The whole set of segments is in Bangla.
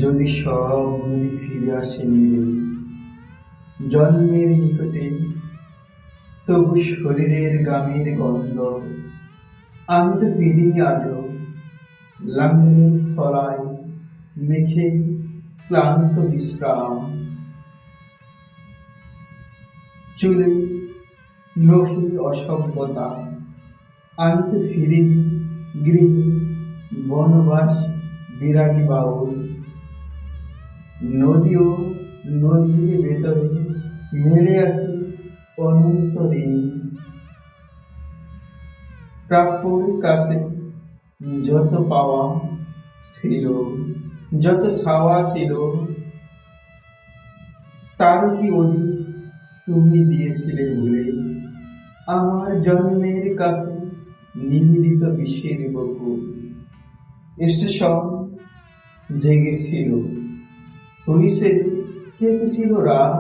যদি সব নদী ফিরে আসে নিরে জন্মের নিকটে, তবু শরীরের গামের গন্ধ আমি তো ফিরিনি আজও। লাঙ্গলের ফলায় মেখে ক্লান্ত বিশ্রাম, চুলে নখে অসভ্যতা আমি তো ফিরিনি গৃহে বনবাস বিরাগী বাউল। নদীও নদীর ভেতরে মেলে আসে অনন্ত ঋণ। প্রাপ্যর কাছে যত পাওয়া ছিল, যত ছাওয়া ছিল, তার কি অধিক তুমি দিয়েছিলে ভুলে আমার জন্মের কাছে নিবেদিত বিষের বকুল। স্টেশন জেগেছিল, হুইসেল কেঁপেছিল রাত,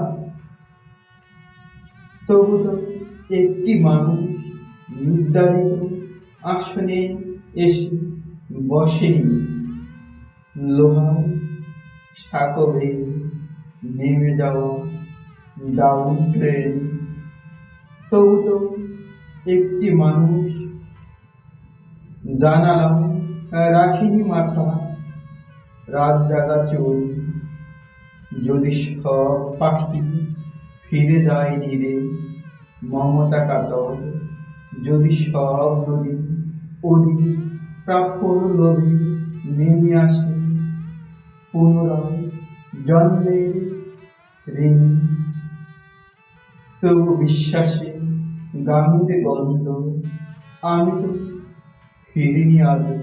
তবু তো একটি মানুষ নির্ধারিত আসনে এসে বসেনি। লোহার সাঁকোয়ে নেমে যাওয়া ডাউন ট্রেন, তবু তো একটি মানুষ জানালা রাখিনি মাথা, রাত জাগা চুল। যদি সব পাখি ফিরে যায় নীরে মমতা কাতর, যদি সব নদী অধিক প্রাপ্যর লোভে নেমে আসে পুনরায় জন্মের ঋণ, তবু বিশ্বাসে গামের গন্ধ আমি তো ফিরিনি আজও।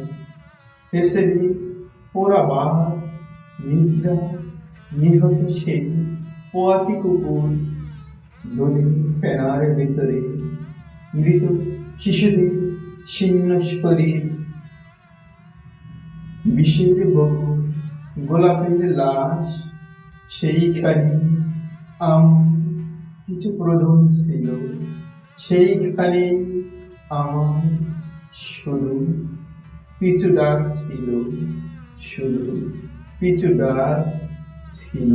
হেসে দিয়ে পোড়া বাঘ নিদ্রা নিহত সেই পোয়াতি কুকুর, নদীর ফেনার ভিতরে মৃত শিশুদের ছিন্ন শরীর, বিষের বহু গোলাপের লাশ, সেইখানে আমার কিছু প্রয়োজন ছিল, সেইখানে আমার শুধু পিছু ডাক ছিল, শুধু পিছু ডাক ছিল।